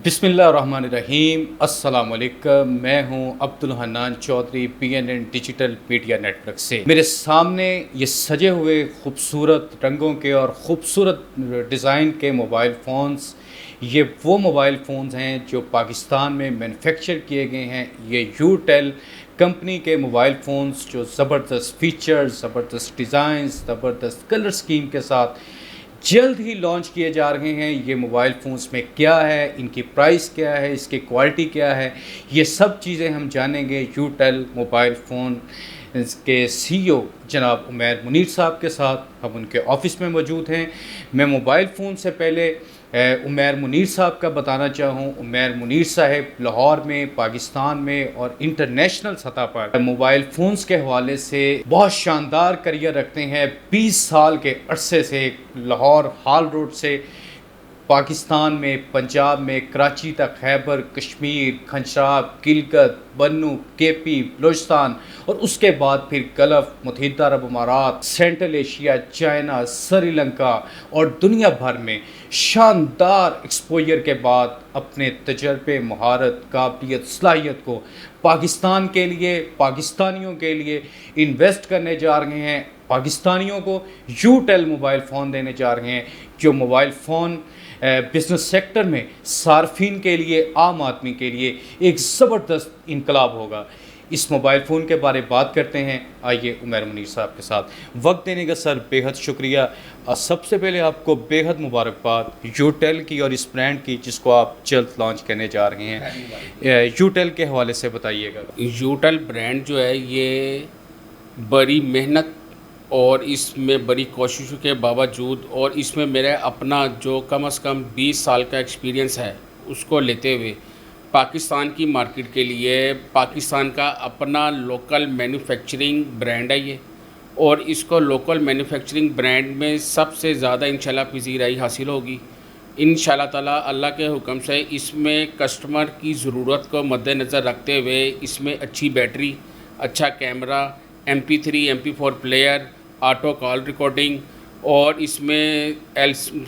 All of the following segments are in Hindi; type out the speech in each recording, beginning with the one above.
बिस्मिल्लाहिर्रहमानिर्रहीम। अस्सलाम वालेकुम। मैं हूं Abdul Hannan Chaudhary, PNN digital media network से। मेरे सामने ये सजे हुए खूबसूरत रंगों के और ख़ूबसूरत डिज़ाइन के मोबाइल फ़ोन्स, ये वो मोबाइल फ़ोन्स हैं जो पाकिस्तान में मैन्युफैक्चर किए गए हैं। ये यूटेल कंपनी के मोबाइल फ़ोन्स जो ज़बरदस्त फ़ीचर्स, ज़बरदस्त डिज़ाइंस, ज़बरदस्त कलर स्कीम के साथ जल्द ही लॉन्च किए जा रहे हैं। ये मोबाइल फ़ोन्स में क्या है, इनकी प्राइस क्या है, इसकी क्वालिटी क्या है, ये सब चीज़ें हम जानेंगे यूटेल मोबाइल फ़ोन के CEO जनाब उमैर मुनीर साहब के साथ। हम उनके ऑफ़िस में मौजूद हैं। मैं मोबाइल फ़ोन से पहले उमैर मुनीर साहब का बताना चाहूँ। उमैर मुनीर साहब लाहौर में, पाकिस्तान में और इंटरनेशनल सतह पर मोबाइल फ़ोन्स के हवाले से बहुत शानदार करियर रखते हैं। 20 साल के अरसे से लाहौर हाल रोड से पाकिस्तान में, पंजाब में, कराची तक, खैबर कश्मीर, खंशाब, किलकत, बन्नू, KP, बलूचिस्तान और उसके बाद फिर गल्फ़, मुत्तहिदा अरब अमारात, सेंट्रल एशिया, चाइना, श्रीलंका और दुनिया भर में शानदार एक्सपोजर के बाद अपने तजर्बे, महारत, काबिलियत, सलाहियत को पाकिस्तान के लिए, पाकिस्तानियों के लिए इन्वेस्ट करने जा रहे हैं। पाकिस्तानियों को यूटेल मोबाइल फ़ोन देने जा रहे हैं, जो मोबाइल फ़ोन बिज़नेस सेक्टर में सार्फिन के लिए, आम आदमी के लिए एक ज़बरदस्त इनकलाब होगा। इस मोबाइल फ़ोन के बारे में बात करते हैं। आइए उमैर मुनीर साहब के साथ। वक्त देने का सर बेहद शुक्रिया। सबसे पहले आपको बेहद मुबारकबाद यूटेल की और इस ब्रांड की जिसको आप जल्द लॉन्च करने जा रहे हैं। यूटेल के हवाले से बताइएगा। यूटेल ब्रांड जो है ये बड़ी मेहनत और इसमें बड़ी कोशिशों के बावजूद और इसमें मेरा अपना जो कम से कम 20 साल का एक्सपीरियंस है उसको लेते हुए पाकिस्तान की मार्केट के लिए पाकिस्तान का अपना लोकल मैन्युफैक्चरिंग ब्रांड है ये, और इसको लोकल मैन्युफैक्चरिंग ब्रांड में सबसे ज़्यादा इंशाल्लाह पज़ीराई हासिल होगी इंशाल्लाह ताला। अल्लाह के हुक्म से इसमें कस्टमर की ज़रूरत को मद्देनज़र रखते हुए इसमें अच्छी बैटरी, अच्छा camera, MP3 MP4 player, auto call recording और इसमें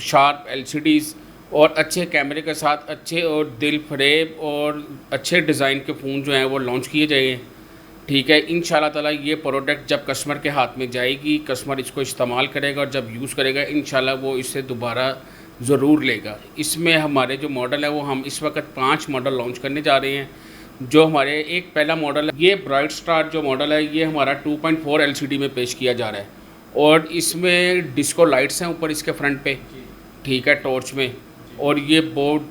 शार्प LCDs और अच्छे कैमरे के साथ अच्छे और दिल फरेब और अच्छे डिज़ाइन के फ़ोन जो हैं वो लॉन्च किए जाएंगे। ठीक है, इंशाल्लाह ताला ये प्रोडक्ट जब कस्टमर के हाथ में जाएगी, कस्टमर इसको इस्तेमाल करेगा और जब यूज़ करेगा इंशाल्लाह वो इससे दोबारा ज़रूर लेगा। इसमें हमारे जो मॉडल है वो हम इस वक्त 5 मॉडल लॉन्च करने जा रहे हैं। जो हमारे एक पहला मॉडल है ये ब्राइट स्टार जो मॉडल है ये हमारा 2.4 LCD में पेश किया जा रहा है और इसमें डिस्को लाइट्स हैं ऊपर इसके फ्रंट पे, ठीक है, टॉर्च में, और ये बोर्ड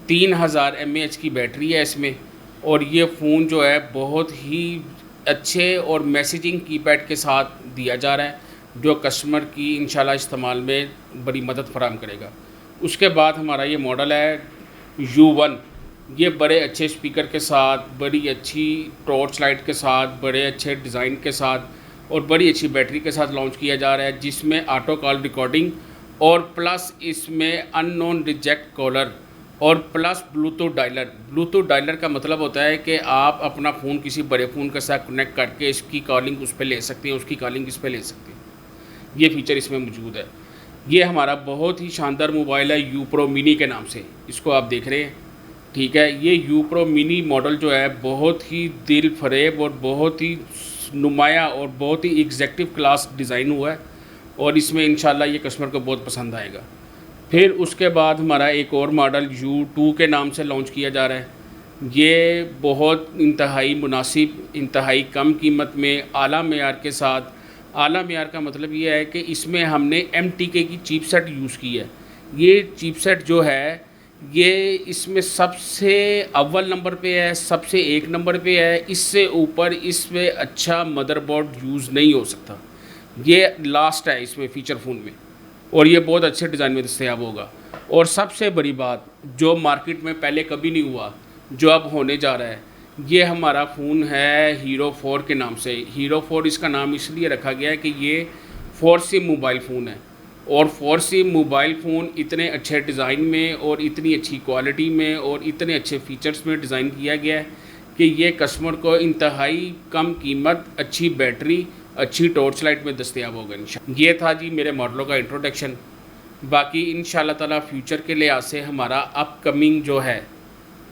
3000 mAh की बैटरी है इसमें। और ये फ़ोन जो है बहुत ही अच्छे और मैसेजिंग कीपैड के साथ दिया जा रहा है जो कस्टमर की इंशाल्लाह इस्तेमाल में बड़ी मदद फराहम करेगा। उसके बाद हमारा ये मॉडल है U1, ये बड़े अच्छे स्पीकर के साथ, बड़ी अच्छी टॉर्च लाइट के साथ, बड़े अच्छे डिज़ाइन के साथ और बड़ी अच्छी बैटरी के साथ लॉन्च किया जा रहा है, जिसमें ऑटो कॉल रिकॉर्डिंग और प्लस इसमें अननोन रिजेक्ट कॉलर और प्लस ब्लूटूथ डायलर का मतलब होता है कि आप अपना फ़ोन किसी बड़े फ़ोन के साथ कनेक्ट करके इसकी कॉलिंग उस पर ले सकते हैं, उसकी कॉलिंग इस पर ले सकते हैं। ये फीचर इसमें मौजूद है। ये हमारा बहुत ही शानदार मोबाइल है U Pro Mini के नाम से, इसको आप देख रहे हैं, ठीक है। ये U Pro Mini मॉडल जो है बहुत ही दिल फरेब और बहुत ही नुमाया और बहुत ही एग्जैक्टिव क्लास डिज़ाइन हुआ है और इसमें इंशाल्लाह ये कस्टमर को बहुत पसंद आएगा। फिर उसके बाद हमारा एक और मॉडल U2 के नाम से लॉन्च किया जा रहा है। ये बहुत इंतहाई मुनासिब, इंतहाई कम कीमत में आला मेयार के साथ, आला मेयार का मतलब ये है कि इसमें हमने MTK की चिपसेट यूज़ की है। ये चिपसेट जो है ये इसमें सबसे अव्वल नंबर पे है, सबसे एक नंबर पे है। इससे ऊपर इसमें अच्छा मदरबोर्ड यूज़ नहीं हो सकता। ये लास्ट है इसमें फ़ीचर फ़ोन में, और ये बहुत अच्छे डिज़ाइन में दस्तयाब होगा। और सबसे बड़ी बात जो मार्केट में पहले कभी नहीं हुआ, जो अब होने जा रहा है, ये हमारा फ़ोन है हीरो 4 के नाम से। हीरो 4 इसका नाम इसलिए रखा गया है कि ये 4 सिम मोबाइल फ़ोन है, और 4 सिम मोबाइल फ़ोन इतने अच्छे डिज़ाइन में और इतनी अच्छी क्वालिटी में और इतने अच्छे फ़ीचर्स में डिज़ाइन किया गया है कि ये कस्टमर को इंतहाई कम कीमत, अच्छी बैटरी, अच्छी टॉर्च लाइट में दस्तयाब होगा इंशाल्लाह। ये था जी मेरे मॉडलों का इंट्रोडक्शन। बाकी इंशाल्लाह ताला फ्यूचर के लिहाज से हमारा अपकमिंग जो है,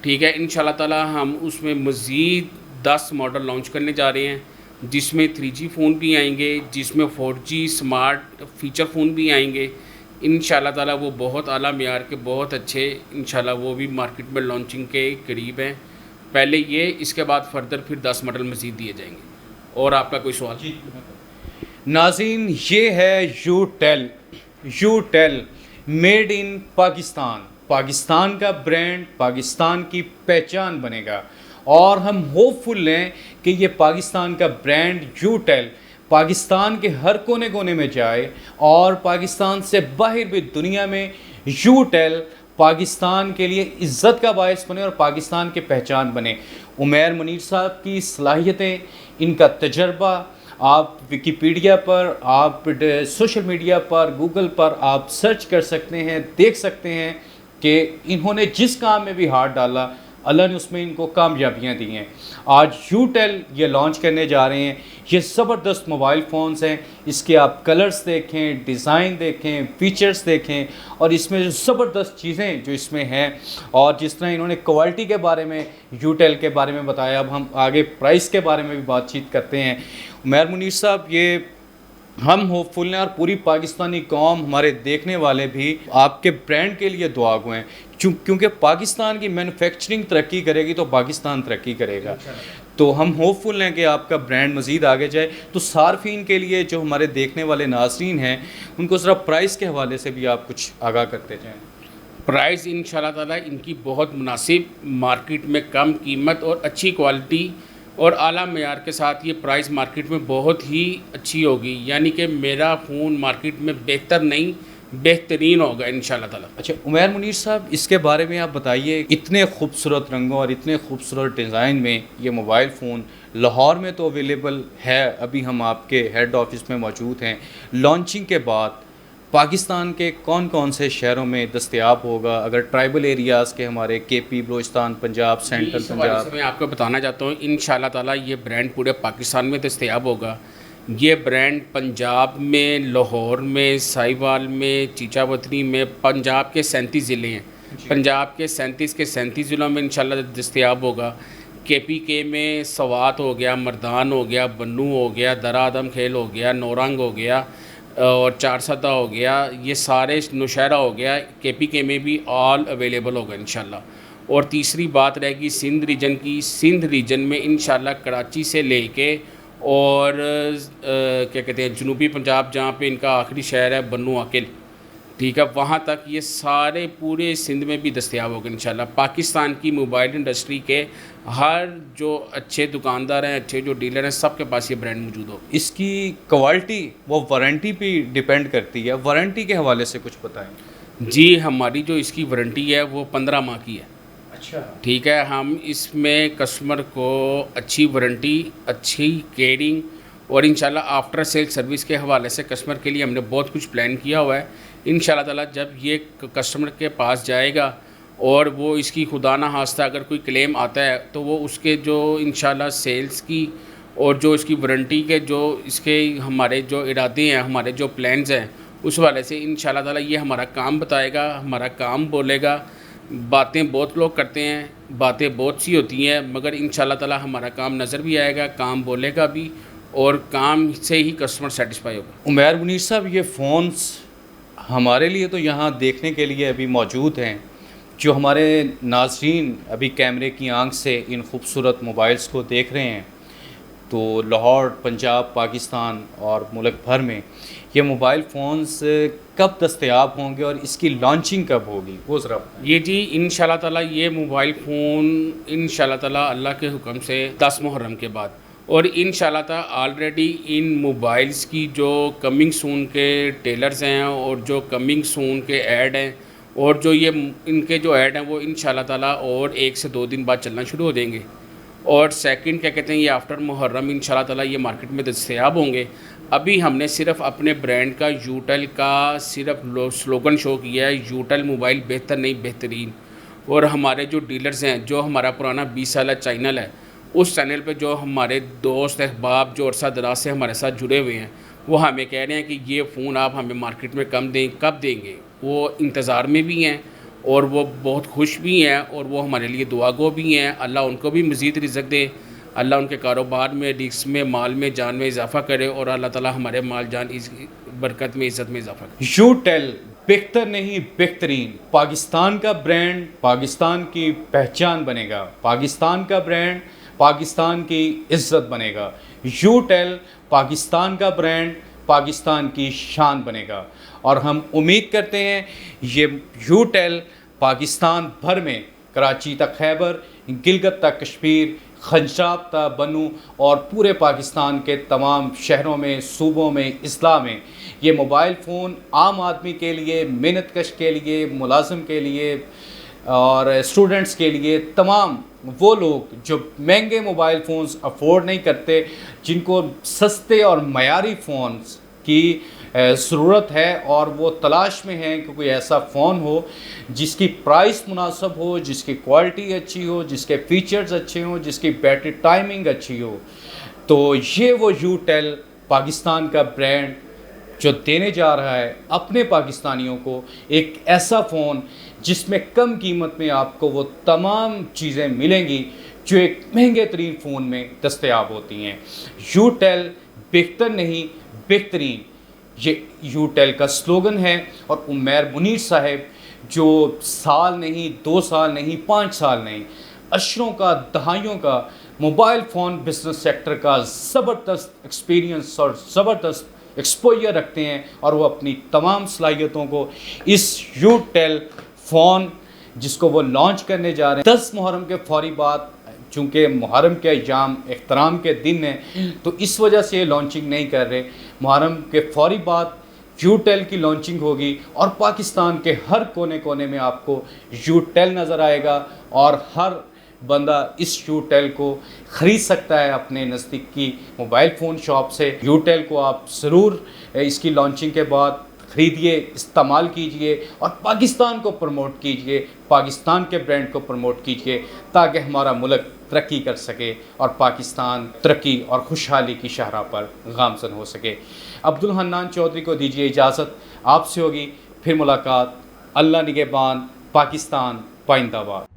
ठीक है, इंशाल्लाह ताला हम उसमें मज़ीद 10 मॉडल लॉन्च करने जा रहे हैं, जिसमें 3G फ़ोन भी आएंगे, जिसमें 4G स्मार्ट फ़ीचर फ़ोन भी आएंगे इंशाल्लाह ताला। वो बहुत आला मेयार के, बहुत अच्छे इंशाल्लाह, वो भी मार्केट में लॉन्चिंग के करीब हैं। पहले ये, इसके बाद फर्दर फिर 10 मॉडल मज़ीद दिए जाएंगे। और आपका कोई सवाल? नाज़रीन, ये है यूटेल मेड इन पाकिस्तान। पाकिस्तान का ब्रांड, पाकिस्तान की पहचान बनेगा, और हम होपफुल हैं कि ये पाकिस्तान का ब्रांड यूटेल पाकिस्तान के हर कोने कोने में जाए, और पाकिस्तान से बाहर भी दुनिया में यूटेल पाकिस्तान के लिए इज़्ज़त का बायस बने और पाकिस्तान की पहचान बने। उमैर मुनीर साहब की सलाहियतें, इनका तजर्बा, आप विकिपीडिया पर, आप सोशल मीडिया पर, गूगल पर आप सर्च कर सकते हैं, देख सकते हैं कि इन्होंने जिस काम में भी हाथ डाला, अल्लाह ने उसमें इनको कामयाबियाँ दी हैं। आज यूटेल ये लॉन्च करने जा रहे हैं। ये ज़बरदस्त मोबाइल फ़ोन्स हैं। इसके आप कलर्स देखें, डिज़ाइन देखें, फ़ीचर्स देखें, और इसमें जो ज़बरदस्त चीज़ें जो इसमें हैं, और जिस तरह इन्होंने क्वालिटी के बारे में, यूटेल के बारे में बताया, अब हम आगे प्राइस के बारे में भी बातचीत करते हैं। उमैर मुनीर साहब, ये हम होपफुल हैं, और पूरी पाकिस्तानी कौम, हमारे देखने वाले भी आपके ब्रांड के लिए दुआ गो हैं, क्योंकि पाकिस्तान की मैन्युफैक्चरिंग तरक्की करेगी तो पाकिस्तान तरक्की करेगा। तो हम होपफुल हैं कि आपका ब्रांड मज़ीद आगे जाए। तो सार्फिन के लिए, जो हमारे देखने वाले नाज़रीन हैं, उनको ज़रा प्राइस के हवाले से भी आप कुछ आगाह करते जाएँ। प्राइस इंशाल्लाह ताला इनकी बहुत मुनासिब, मार्केट में कम कीमत और अच्छी क्वालिटी और आला मेयार के साथ ये प्राइस मार्केट में बहुत ही अच्छी होगी। यानी कि मेरा फ़ोन मार्केट में बेहतर नहीं, बेहतरीन होगा इंशाल्लाह ताला। अच्छा उमैर मुनीर साहब, इसके बारे में आप बताइए। इतने खूबसूरत रंगों और इतने खूबसूरत डिज़ाइन में ये मोबाइल फ़ोन लाहौर में तो अवेलेबल है, अभी हम आपके हेड ऑफिस में मौजूद हैं। लॉन्चिंग के बाद पाकिस्तान के कौन कौन से शहरों में दस्तयाब होगा? अगर ट्राइबल एरियाज़ के हमारे KP, बलूचिस्तान, पंजाब, सेंट्रल पंजाब। मैं आपको बताना चाहता हूँ, इंशाल्लाह ताला ये ब्रांड पूरे पाकिस्तान में दस्तयाब होगा। ये ब्रांड पंजाब में, लाहौर में, साहिवाल में, चीचावतनी में, पंजाब के 37 ज़िले हैं, पंजाब के 37 ज़िलों में इंशाल्लाह दस्तयाब होगा। KPK में सवात हो गया, मर्दान हो गया, बन्नू हो गया, दरा आदम खेल हो गया, नौरंग हो गया, और चारसदा हो गया, ये सारे, नौशहरा हो गया, KPK में भी ऑल अवेलेबल होगा इंशाल्लाह। और तीसरी बात रहेगी सिंध रीजन की। सिंध रीजन में इंशाल्लाह कराची से लेके और क्या कहते हैं, जनूबी पंजाब, जहाँ पे इनका आखिरी शहर है बन्नू आकिल, ठीक है, वहाँ तक ये सारे पूरे सिंध में भी दस्तयाब होगा इंशाल्लाह। पाकिस्तान की मोबाइल इंडस्ट्री के हर जो अच्छे दुकानदार हैं, अच्छे जो डीलर हैं, सबके पास ये ब्रांड मौजूद हो। इसकी क्वालिटी वो वारंटी पे डिपेंड करती है, वारंटी के हवाले से कुछ बताएं। जी, हमारी जो इसकी वारंटी है वो 15 माह की है। अच्छा, ठीक है, हम इसमें कस्टमर को अच्छी वारंटी, अच्छी केयरिंग और इंशाल्लाह आफ्टर सेल सर्विस के हवाले से कस्टमर के लिए हमने बहुत कुछ प्लान किया हुआ है। इंशाल्लाह ताला जब ये कस्टमर के पास जाएगा और वो इसकी खुदा ना खास्ता अगर कोई क्लेम आता है, तो वो उसके जो इंशाल्लाह सेल्स की और जो इसकी वारंटी के जो इसके हमारे जो इरादे हैं, हमारे जो प्लान्स हैं, उस वाले से इंशाल्लाह ताला ये हमारा काम बताएगा, हमारा काम बोलेगा। बातें बहुत लोग करते हैं, बातें बहुत सी होती हैं, मगर इंशाल्लाह ताला हमारा काम नज़र भी आएगा, काम बोलेगा भी, और काम से ही कस्टमर सेटिस्फाई होगा। उमैर मुनीर साहब, ये फ़ोन्स हमारे लिए तो यहाँ देखने के लिए अभी मौजूद हैं। जो हमारे नाज़रीन अभी कैमरे की आंख से इन खूबसूरत मोबाइल्स को देख रहे हैं, तो लाहौर, पंजाब, पाकिस्तान और मुल्क भर में ये मोबाइल फ़ोन्स कब दस्तयाब होंगे और इसकी लॉन्चिंग कब होगी, वो ज़रा बताएं। ये जी इंशाल्लाह ताला ये मोबाइल फ़ोन इंशाल्लाह ताला अल्लाह के हुक्म से 10 मुहर्रम के बाद, और इंशाल्लाह ताला ऑलरेडी इन मोबाइल्स की जो कमिंग सून के टेलर्स हैं और जो कमिंग सून के ऐड हैं और जो ये इनके जो ऐड हैं वो इंशाल्लाह ताला और 1 से 2 दिन बाद चलना शुरू हो जाएंगे। और सेकंड क्या कहते हैं, ये आफ्टर मुहर्रम इंशाल्लाह ताला ये मार्केट में दस्तयाब होंगे। अभी हमने सिर्फ अपने ब्रांड का यूटेल का सिर्फ स्लोगन शो किया है, यूटेल मोबाइल बेहतर नहीं बेहतरीन। और हमारे जो डीलर्स हैं, जो हमारा पुराना 20 साल चैनल है, उस चैनल पे जो हमारे दोस्त अहबाब जो अरसा दराज से हमारे साथ जुड़े हुए हैं, वो हमें कह रहे हैं कि ये फ़ोन आप हमें मार्केट में कब देंगे। वो इंतज़ार में भी हैं और वो बहुत खुश भी हैं और वो हमारे लिए दुआगो भी हैं। अल्लाह उनको भी मज़ीद रिज़्क़ दे, अल्लाह उनके कारोबार में, रिस्क में, माल में, जान में इजाफ़ा करे और अल्लाह ताला हमारे माल जान इस बरकत में, इज़्ज़त में इजाफ़ा करे। यूटेल बेहतर नहीं बेहतरीन, पाकिस्तान का ब्रांड पाकिस्तान की पहचान बनेगा, पाकिस्तान का ब्रांड पाकिस्तान की इज़्ज़त बनेगा। यूटेल पाकिस्तान का ब्रांड पाकिस्तान की शान बनेगा और हम उम्मीद करते हैं ये यूटेल पाकिस्तान भर में, कराची तक खैबर, गिलगित तक कश्मीर, खंजाब तक बनू और पूरे पाकिस्तान के तमाम शहरों में, सूबों में, अजला में ये मोबाइल फ़ोन आम आदमी के लिए, मेहनतकश के लिए, मुलाजिम के लिए और स्टूडेंट्स के लिए, तमाम वो लोग जो महंगे मोबाइल फ़ोन्स अफोर्ड नहीं करते, जिनको सस्ते और मयारी फ़ोन्स की ज़रूरत है और वो तलाश में हैं कि कोई ऐसा फ़ोन हो जिसकी प्राइस मुनासिब हो, जिसकी क्वालिटी अच्छी हो, जिसके फ़ीचर्स अच्छे हों, जिसकी बैटरी टाइमिंग अच्छी हो। तो ये वो यूटेल पाकिस्तान का ब्रांड जो देने जा रहा है अपने पाकिस्तानियों को एक ऐसा फ़ोन जिसमें कम कीमत में आपको वो तमाम चीज़ें मिलेंगी जो एक महंगे तरीन फ़ोन में दस्तयाब होती हैं। यूटेल बेहतर नहीं बेहतरीन, ये यूटेल का स्लोगन है और उमैर मुनीर साहब जो साल नहीं, 2 साल नहीं, 5 साल नहीं, अशरों का, दहाइयों का मोबाइल फ़ोन बिज़नेस सेक्टर का ज़बरदस्त एक्सपीरियंस और ज़बरदस्त एक्सपोजर रखते हैं और वो अपनी तमाम सलाहियतों को इस यूटेल फ़ोन जिसको वो लॉन्च करने जा रहे हैं 10 मुहर्रम के फौरी बाद, चूँकि मुहर्रम के अय्याम एहतराम के दिन हैं तो इस वजह से ये लॉन्चिंग नहीं कर रहे। मुहर्रम के फौरी बाद यूटेल की लॉन्चिंग होगी और पाकिस्तान के हर कोने कोने में आपको यूटेल नज़र आएगा और हर बंदा इस यूटेल को ख़रीद सकता है अपने नज़दीकी मोबाइल फ़ोन शॉप से। यूटेल को आप ज़रूर इसकी लॉन्चिंग के बाद ख़रीदिए, इस्तेमाल कीजिए और पाकिस्तान को प्रमोट कीजिए, पाकिस्तान के ब्रांड को प्रमोट कीजिए ताकि हमारा मुल्क तरक्की कर सके और पाकिस्तान तरक्की और खुशहाली की शाहराह पर गामज़न हो सके। अब्दुल हन्नान चौधरी को दीजिए इजाज़त, आपसे होगी फिर मुलाकात। अल्लाह निगहबान, पाकिस्तान पाइंदाबाद।